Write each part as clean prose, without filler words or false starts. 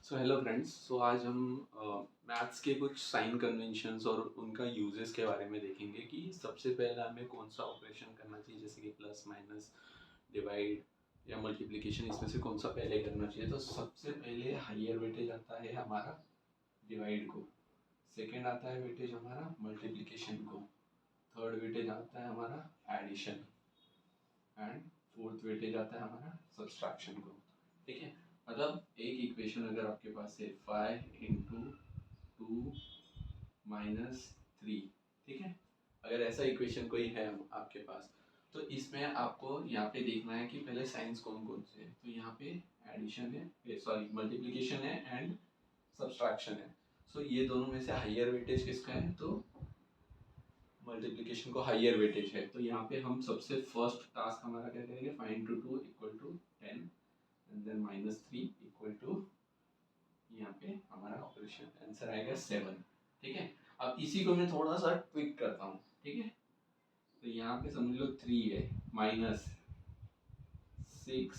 So hello friends. आज हम maths के कुछ साइन कन्वेंशंस और उनका यूजेस के बारे में देखेंगे कि सबसे पहले हमें कौन सा ऑपरेशन करना चाहिए, जैसे कि प्लस माइनस डिवाइड या मल्टीप्लिकेशन, इसमें से कौन सा पहले करना चाहिए। तो सबसे पहले हाइयर वेटेज आता है हमारा डिवाइड को, सेकेंड आता है वेटेज हमारा मल्टीप्लिकेशन को, थर्ड वेटेज आता है हमारा एडिशन एंड फोर्थ वेटेज आता है हमारा सब्सट्रैक्शन को। ठीक है, मतलब एक इक्वेशन अगर आपके पास है 5 इंटू 2 माइनस 3, ठीक है, अगर ऐसा इक्वेशन कोई है आपके पास, तो इसमें आपको यहाँ पे देखना है कि पहले साइंस कौन कौन से हैं। तो यहाँ पे एडिशन है, सॉरी मल्टीप्लिकेशन है एंड सब्सट्रैक्शन है। सो ये दोनों में से हाइयर वेटेज किसका है, तो मल्टीप्लिकेशन को हाइयर वेटेज है। तो यहाँ पे हम सबसे फर्स्ट टास्क हमारा क्या करेंगे, 5 into 2 equal to 10 and then minus 3 equal to, यहाँ पे हमारा ऑपरेशन आंसर आएगा 7। ठीक है, अब इसी को मैं थोड़ा सा ट्विक करता हूँ। ठीक है, तो यहाँ पे समझ लो 3 है माइनस 6,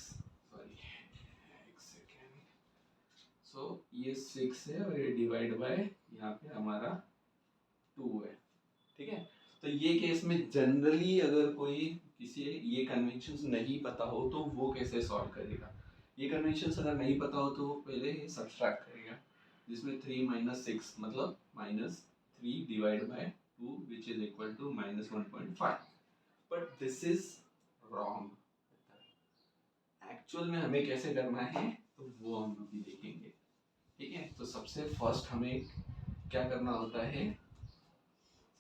सॉरी एक सेकेंड, सो ये 6 है और ये डिवाइड बाय यहाँ पे हमारा 2 है। ठीक है, तो ये केस में जनरली अगर कोई किसी ये कन्वेंशंस नहीं पता हो तो वो कैसे सॉल्व करेगा। ये कन्वेंशंस अगर नहीं पता हो तो वो पहले सब्सट्रैक्ट करेगा, जिसमें 3 माइनस 6 मतलब minus 3 divide by 2 which is equal to minus 1.5। But this is wrong. Actual में हमें कैसे करना है तो वो हम अभी देखेंगे। ठीक है, तो सबसे फर्स्ट हमें क्या करना होता है,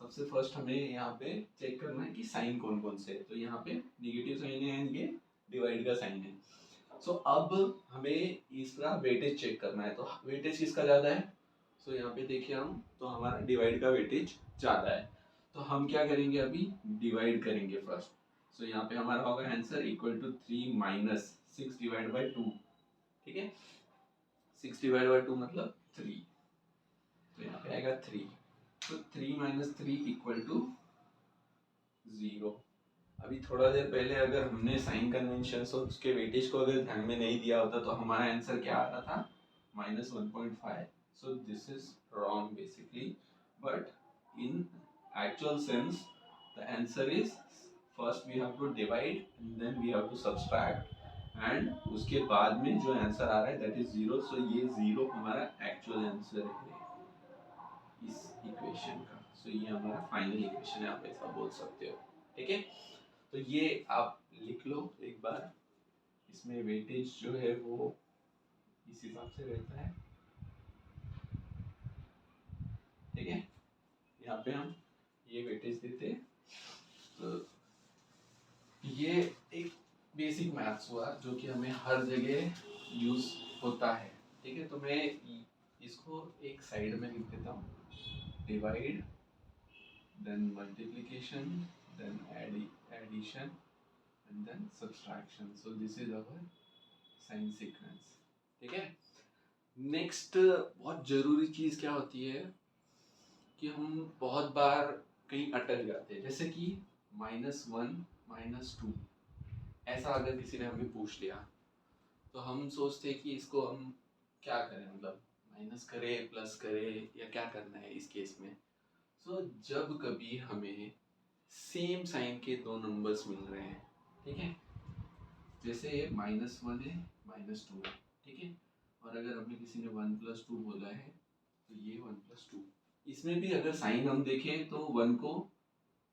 सबसे फर्स्ट हमें यहाँ पे चेक करना है कि साइन कौन कौन से है। तो यहाँ पे निगेटिव साइन है एंड ये डिवाइड का साइन है। सो अब हमें इसका वेटेज चेक करना है, तो वेटेज किसका ज़्यादा है। सो यहाँ पे देखिए हम, तो हमारा डिवाइड का वेटेज ज़्यादा है। तो हम क्या करेंगे, अभी डिवाइड करेंगे फर्स्ट। सो यहाँ पे हमारा होगा answer equal to 3 minus 6 divide by 2। ठीक है, 6 डिवाइड बाई 2 मतलब 3, तो यहाँ पे आएगा 3। तो 3 माइनस 3 इक्वल टू 0। अभी थोड़ा देर पहले अगर हमने साइन कन्वेंशन और उसके वेटेज को अगर ध्यान में नहीं दिया होता तो हमारा आंसर क्या आता था, minus 1.5। So this is wrong basically, but in actual sense the answer is first we have to divide and then we have to subtract, and उसके बाद में जो आंसर आ रहा है दैट इज 0। सो ये 0 हमारा एक्चुअल आंसर है इस इक्वेशन का। सो ये हमारा फाइनल इक्वेशन है, आप ऐसा बोल सकते हो। ठीक है, तो ये आप लिख लो एक बार। इसमें वेटेज जो है वो इस हिसाब से रहता है। ठीक है, यहाँ पे हम ये वेटेज देते हैं। तो ये एक बेसिक मैथ्स हुआ जो कि हमें हर जगह यूज होता है। ठीक है, तो मैं इसको एक साइड में लिख देता हूँ, divide then multiplication then addition and then subtraction. So this is our sign sequence. ठीक है, नेक्स्ट बहुत ज़रूरी चीज़ क्या होती है कि हम बहुत बार कहीं अटक जाते हैं, जैसे कि -1 -2 ऐसा अगर किसी ने हमें पूछ लिया तो हम सोचते हैं कि इसको हम क्या करें, मतलब माइनस करें प्लस करें या क्या करना है इस केस में। सो जब कभी हमें सेम साइन के दो नंबर्स मिल रहे हैं, ठीक है, जैसे -1 है -2 है, ठीक है, और अगर हमें किसी ने 1 + 2 बोला है तो ये 1 + 2, इसमें भी अगर साइन हम देखें तो 1 को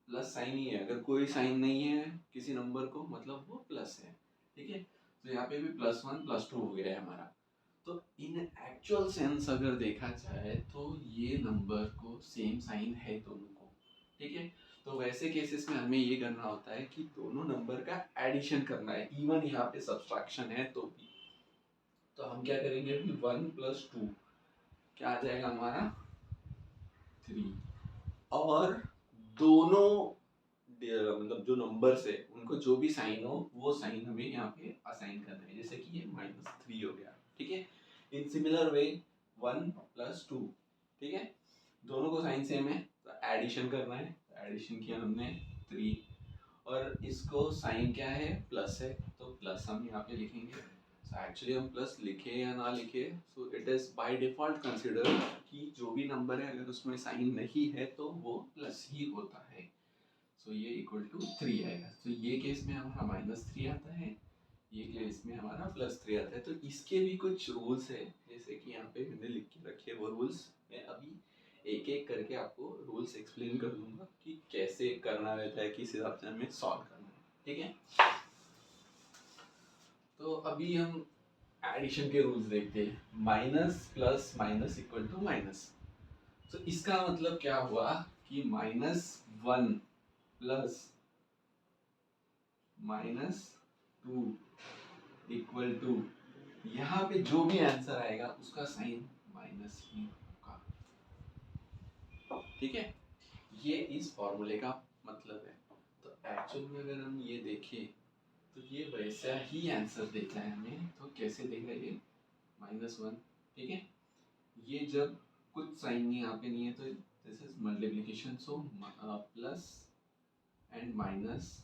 प्लस साइन ही है, अगर कोई साइन नहीं है किसी नंबर को मतलब वो प्लस है। ठीक है, तो यहाँ पे भी +1 +2 हो गया है हमारा। तो इन एक्चुअल सेंस अगर देखा जाए तो ये नंबर को सेम साइन है दोनों को। ठीक है, तो वैसे केसेस में हमें ये करना होता है कि दोनों नंबर का एडिशन करना है, इवन यहाँ पे सब्सट्रैक्शन है तो भी। तो हम क्या करेंगे, अभी 1 + 2 क्या आ जाएगा हमारा 3, और दोनों मतलब जो नंबर्स है उनको जो भी साइन हो वो साइन हमें यहाँ पे असाइन करना है, जैसे कि ये -3 हो गया। ठीक है, इन सिमिलर वे 1 + 2, ठीक है, दोनों को साइन सेम है तो एडिशन करना है। तो एडिशन किया हमने 3, और इसको साइन क्या है प्लस है तो प्लस हम यहाँ पे लिखेंगे। एक्चुअली हम प्लस लिखे या ना लिखे, so it is by default consider कि जो भी नंबर है अगर उसमें साइन नहीं है तो वो प्लस ही होता है। सो ये इक्वल टू 3 आएगा। तो ये केस में हमारा -3 आता है, ये केस में हमारा +3 आता है। तो इसके भी कुछ रूल्स है, जैसे कि यहाँ पे मैंने लिख के रखे वो रूल्स। मैं अभी एक एक करके आपको रूल्स एक्सप्लेन कर दूंगा कि कैसे करना रहता है, किस हिसाब से हमें सॉल्व करना है, ठीक है। तो अभी हम एडिशन के रूल्स देखते हैं। Minus plus minus equal to minus. तो इसका मतलब क्या हुआ कि -1 प्लस -2 इक्वल टू, यहाँ पे जो भी आंसर आएगा उसका साइन माइनस ही होगा, ठीक है। ये इस फॉर्मूले का मतलब है। तो एक्चुअल में अगर हम ये देखें तो ये वैसा ही आंसर देता है हमें। तो कैसे देगा ये -1, ठीक है। ये जब कुछ साइन नहीं यहाँ पे नहीं है तो this is multiplication. So plus and minus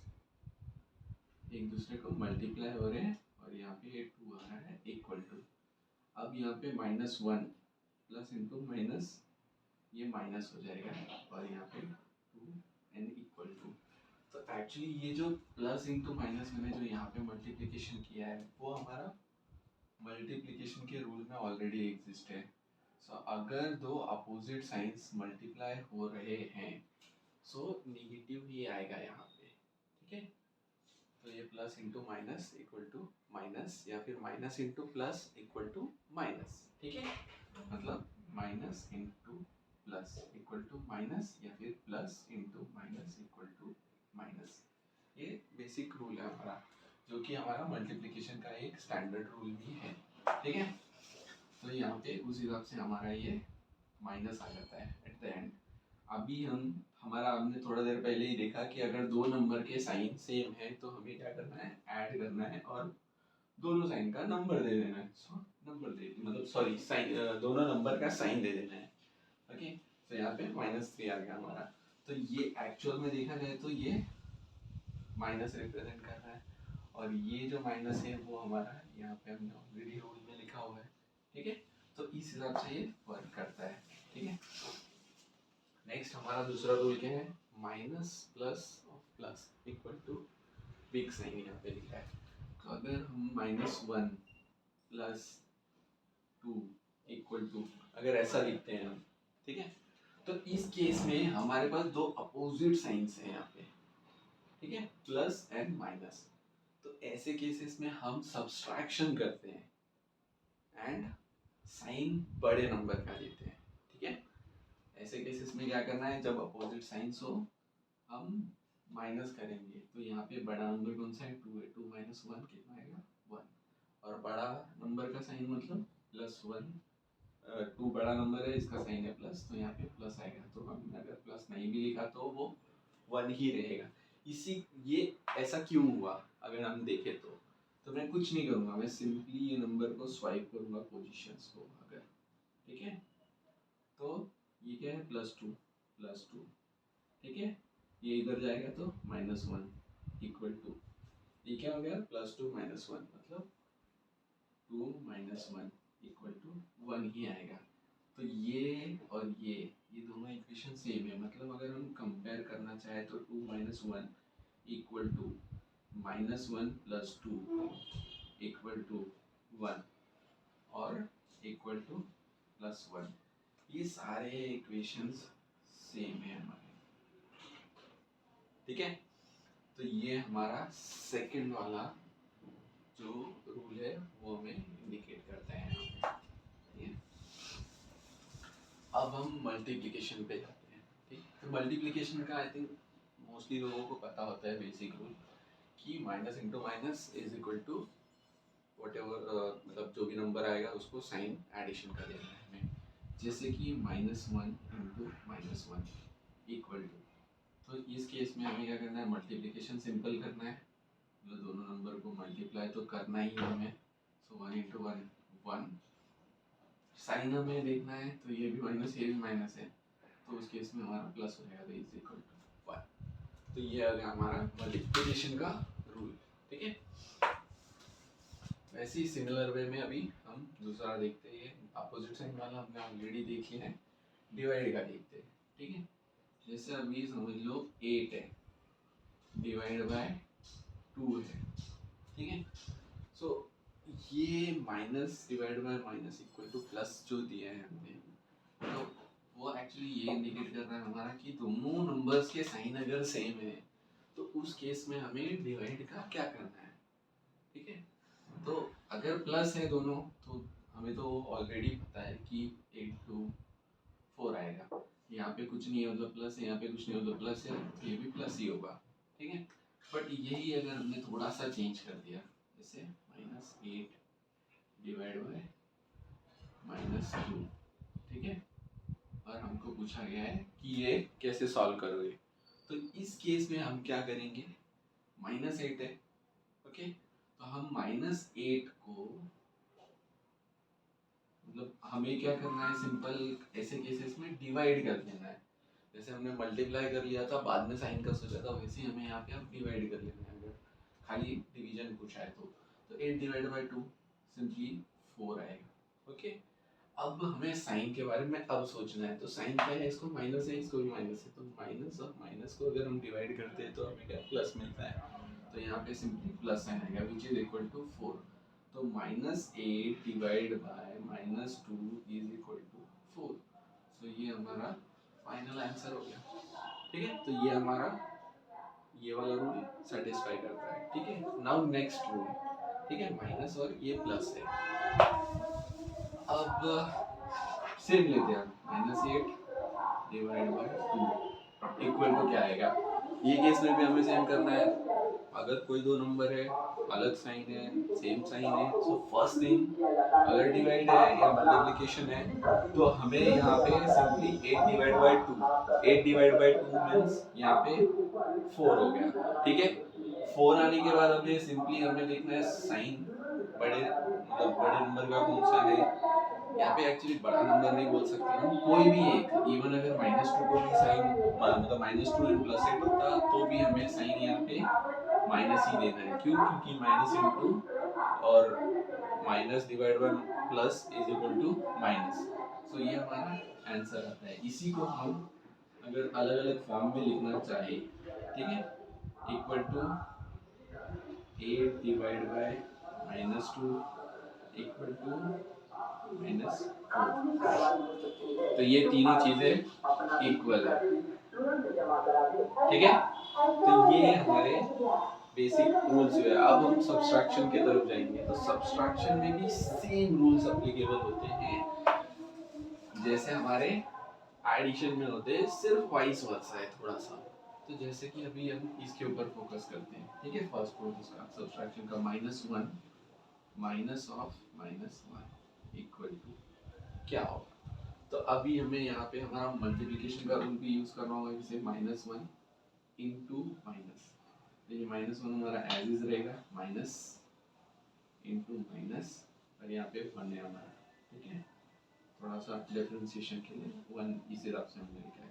एक दूसरे को मल्टीप्लाई हो रहे हैं और यहाँ पे 2 आ रहा है इक्वल टू। अब यहाँ पे -1 प्लस इंटू माइनस, ये माइनस हो जाएगा और यहाँ पे 2 एंड इक्वल टू। तो एक्चुअली ये जो प्लस इंटू माइनस मैंने जो यहाँ पे मल्टीप्लिकेशन किया है वो हमारा मल्टीप्लिकेशन के रूल में ऑलरेडी एग्जिस्ट है। सो अगर दो अपोजिट साइंस मल्टीप्लाई हो रहे हैं सो नेगेटिव ही आएगा यहाँ पे, ठीक है। तो ये plus into minus equal to minus, या फिर minus into plus equal to minus, ठीक है। मतलब minus into plus equal to minus, या फिर plus into minus equal to minus. ये बेसिक रूल है हमारा, जो कि हमारा मल्टीप्लिकेशन का एक स्टैंडर्ड रूल भी है, ठीक है। तो यहाँ पे उस हिसाब से हमारा ये माइनस आ जाता है एट द एंड। अभी हमारा हमने थोड़ा देर पहले ही देखा कि अगर दो नंबर के साइन सेम है तो हमें क्या करना है, ऐड करना है और दोनों साइन का नंबर दे देना है। नंबर दे मतलब सॉरी साइन, दोनों नंबर का साइन दे देना है, ओके। तो यहाँ पे -3 आ गया हमारा। तो ये एक्चुअल में देखा जाए तो ये माइनस रिप्रेजेंट कर रहा है और ये जो माइनस है वो हमारा यहाँ पे हमने ऑलरेडी रूल में लिखा हुआ है, ठीक है। तो इस हिसाब से ये वर्क करता है, ठीक है। नेक्स्ट हमारा दूसरा रूल क्या है, minus plus of plus equal to big sign यहाँ पे लिखा है। तो अगर हम -1 प्लस 2 इक्वल टू अगर ऐसा लिखते हैं हम, ठीक है। तो इस केस में हमारे पास दो अपोजिट साइंस हैं यहाँ पे, ठीक है, प्लस एंड माइनस। तो ऐसे केसेस में हम सब्सट्रैक्शन करते हैं एंड साइन बड़े नंबर का लेते हैं, ठीक है। ऐसे केसेस में क्या करना है, जब अपोजिट साइंस हो हम माइनस करेंगे। तो यहाँ पे बड़ा नंबर कौन सा है, 2 है। 2 माइनस 1 कितना आएगा, 1। और बड़ा नंबर का साइन मतलब +1। 2 बड़ा नंबर है, इसका साइन है प्लस, तो यहाँ पे प्लस आएगा। तो हमने अगर प्लस नहीं भी लिखा तो वो 1 ही रहेगा। इसी ये ऐसा क्यों हुआ अगर हम देखें तो मैं कुछ नहीं करूँगा, मैं सिंपली ये नंबर को स्वाइप करूँगा पोजीशंस को अगर, ठीक है। तो ये क्या है, +2, ठीक है। ये इधर जाएगा तो -1 इक्वल टू, ये क्या हो गया, +2 -1 मतलब 2 - 1 इक्वल टू 1 ही आएगा। तो ये और ये दोनों इक्वेशन सेम है। मतलब अगर हम कंपेयर करना चाहे तो 2 - 1 इक्वल टू -1 + 2 इक्वल टू 1 और इक्वल टू +1, ये सारे इक्वेशंस सेम है हमारे, ठीक है। तो ये हमारा सेकंड वाला जो रूल है वो हमें इंडिकेट करता है यहाँ पे, ठीक है। अब हम मल्टीप्लिकेशन पे जाते हैं, ठीक। तो मल्टीप्लिकेशन का आई थिंक मोस्टली लोगों को पता होता है बेसिक रूल कि minus into minus is equal to whatever, मतलब जो भी नंबर आएगा उसको साइन एडिशन कर देना है हमें। जैसे कि -1 इंटू -1 इक्वल टू, तो इस केस में हमें क्या करना है, मल्टीप्लिकेशन सिंपल करना है, मतलब दोनों नंबर को मल्टीप्लाई तो करना ही है हमें। सो 1 इंटू 1 1, साइन हमें देखना है तो ये भी माइनस ये भी माइनस है, तो उस केस में हमारा प्लस हो जाएगा, तो इज इक्वल टू 1। तो ये आ गया हमारा मल्टीप्लिकेशन का रूल, ठीक है। वैसे ही सिमिलर वे में अभी हम दूसरा देखते हैं, अपोजिट साइन वाला हमने ऑलरेडी देख लिया है, डिवाइड का देखते हैं। ठीक है, जैसे अभी समझ लो 8 है डिवाइड बाय 2 है। ठीक है, सो ये minus divide bye minus equal two plus जो दिया है हमने, तो वो एक्चुअली ये इंडिकेट कर रहा है हमारा कि दोनों नंबर्स के साइन अगर सेम है तो उस केस में हमें डिवाइड का क्या करना है। ठीक है, तो अगर प्लस है दोनों तो हमें तो ऑलरेडी पता है कि 8 to 4 आएगा, यहाँ पे कुछ नहीं है मतलब प्लस है, यहाँ पे कुछ नहीं है मतलब प्लस है, तो ये भी प्लस ही होगा। ठीक है, बट यही अगर हमने थोड़ा सा चेंज कर दिया, जैसे -8 डिवाइड बाय -2, ठीक है, और हमको पूछा गया है कि ये कैसे सॉल्व करोगे, तो इस केस में हम क्या करेंगे, -8 है, ओके, तो हम -8 को मतलब हमें क्या करना है, सिंपल ऐसे केसेस में डिवाइड कर देना है। जैसे हमने मल्टीप्लाई कर लिया था बाद में साइन का सोचा था, वैसे ही हमें यहाँ पे अब डिवाइड कर लेना है, अगर खाली डिवीजन पूछा है तो 8 डिवाइड बाय 2 सिंपली 4 आएगा। ओके, अब हमें साइन के बारे में अब सोचना है, तो साइन क्या है, इसको माइनस है, इसको भी माइनस है, तो माइनस और माइनस को अगर हम डिवाइड करते हैं तो हमें क्या प्लस मिलता है, तो यहाँ पे सिंपली प्लस साइन आएगा विच इज इक्वल टू 4, तो -8 divide by -2 is equal to 4, so ये हमारा फाइनल आंसर हो गया। ठीक है, तो ये हमारा ये वाला रूल सेटिस्फाई करता है। ठीक है, नाउ नेक्स्ट रूल, ठीक है, माइनस और ये प्लस है, अब सेम लेते हैं, -8 डिवाइड बाय 2 इक्वल टू क्या आएगा, ये केस में भी हमें सेम करना है, अगर कोई दो नंबर है, अलग साइन है, सेम साइन है, सो फर्स्ट थिंग अगर डिवाइड है या मल्टीप्लिकेशन है तो हमें यहाँ पे simply 8 divide by 2, 8 divide by 2 means यहाँ पे 4 हो गया। ठीक है, 4 आने के बाद हमें सिंपली हमें देखना है साइन बड़े मतलब बड़े नंबर का कौन सा है, यहाँ पे एक्चुअली बड़ा नंबर नहीं बोल सकते हम, कोई भी एक, इवन अगर -2 को भी साइन मतलब -2 एंड +8 होता तो भी हमें साइन यहाँ पे माइनस ही देना है, क्यों, क्योंकि माइनस इंटू और minus divide by plus is equal to minus, so ये हमारा आंसर आता है। इसी को हम अगर अलग अलग फॉर्म में लिखना चाहे, ठीक है, equal to 8 divide by -2 equal to -4, तो ये तीनों चीजें इक्वल है। ठीक है, तो ये हमारे बेसिक रूल्स हुए। अब हम सब्सट्रैक्शन की तरफ जाएंगे, तो सब्सट्रैक्शन में भी सेम रूल्स एप्लीकेबल होते हैं जैसे हमारे एडिशन में होते हैं, सिर्फ वाइस वर्सा है थोड़ा सा। तो जैसे कि अभी हम इसके ऊपर फोकस करते हैं। ठीक है, फर्स्ट रूल इसका सब्सट्रैक्शन का -1 माइनस ऑफ -1 इक्वल टू क्या होगा, तो अभी हमें यहाँ पे हमारा मल्टीप्लिकेशन का रूल भी यूज करना होगा, जैसे -1 इंटू माइनस, ये -1 हमारा एज इज रहेगा, माइनस इंटू माइनस, और यहाँ पे 1 है हमारा। ठीक है, थोड़ा सा डिफरेंशिएशन के लिए 1 इस हिसाब से हमने लिखा है।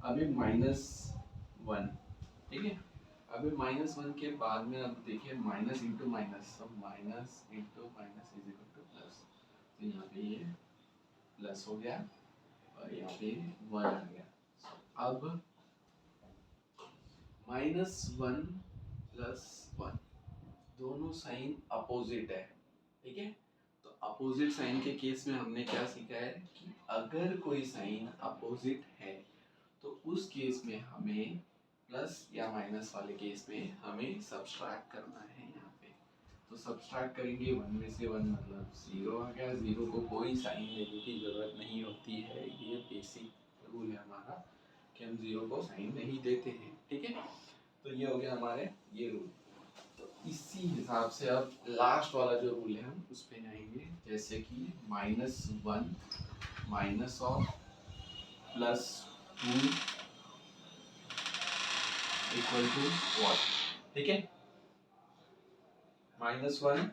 अभी -1, ठीक है, अभी -1 के बाद में अब देखिए माइनस इंटू माइनस, अब minus into minus is equal two plus, तो यहाँ पे ये प्लस हो गया और यहाँ पे 1 आ गया। अब -1 +1 दोनों साइन अपोजिट है। ठीक है, तो अपोजिट साइन के केस में हमने क्या सीखा है कि अगर कोई साइन अपोजिट है तो उस केस में हमें प्लस या माइनस वाले केस में हमें सब्सट्रैक्ट करना है यहाँ पे। तो सब्सट्रैक्ट करेंगे 1 में से 1 मतलब 0 आ गया, 0 को कोई साइन देने की जरूरत नहीं होती है, ये बेसिक रूल है हमारा कि हम 0 को साइन नहीं देते हैं। ठीक है, तो ये हो गया हमारे ये रूल। तो इसी हिसाब से अब लास्ट वाला जो रूल है हम उस पे आएंगे, जैसे कि -1 minus of +2 equal to what. ठीक है, -1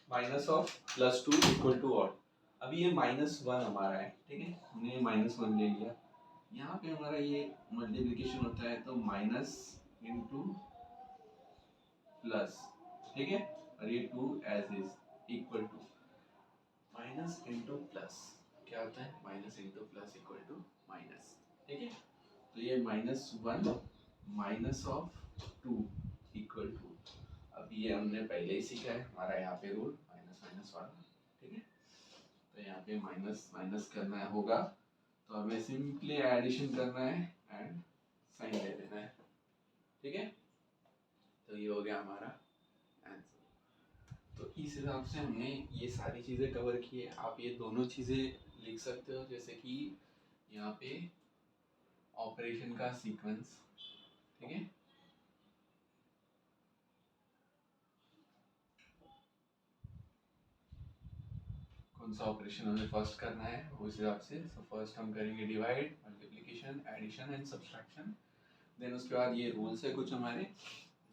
minus of +2 equal to what. अभी ये -1 हमारा है, ठीक है, हमने -1 ले लिया, यहाँ पे हमारा ये मल्टीप्लिकेशन होता है तो माइनस इंटू प्लस, ठीक है, और ये 2 as is, equal to minus into plus, क्या होता है minus into plus equal to minus, ठीक है। तो ये -1 माइनस ऑफ 2 इक्वल टू, अब ये हमने पहले ही सीखा है, हमारा यहाँ पे रूल माइनस माइनस वाला, ठीक है। तो यहाँ पे माइनस माइनस करना होगा, तो हमें सिंपली एडिशन करना है एंड साइन दे देना है, ठीक है। तो ये हो गया हमारा आंसर। तो इस हिसाब से हमने ये सारी चीज़ें कवर की है। आप ये दोनों चीज़ें लिख सकते हो, जैसे कि यहाँ पे ऑपरेशन का सीक्वेंस, ठीक है। कौन सा ऑपरेशन हमें फर्स्ट करना है उस हिसाब से। सो फर्स्ट हम करेंगे divide, multiplication, addition and subtraction. Then उसके बाद ये रूल्स है कुछ हमारे,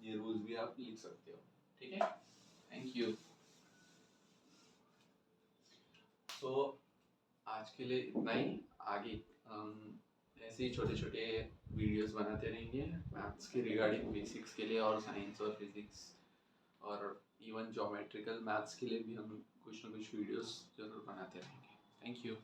ये रूल्स भी आप लिख सकते हो, ठीक है। Thank you. तो आज के लिए इतना ही। आगे हम ऐसे ही छोटे छोटे वीडियोस बनाते रहेंगे मैथ्स के रिगार्डिंग, बेसिक्स के लिए और साइंस और फिजिक्स और इवन ज्योमेट्रिकल मैथ्स के लिए भी हम कुछ ना कुछ वीडियोस जरूर बनाते रहेंगे। Thank you.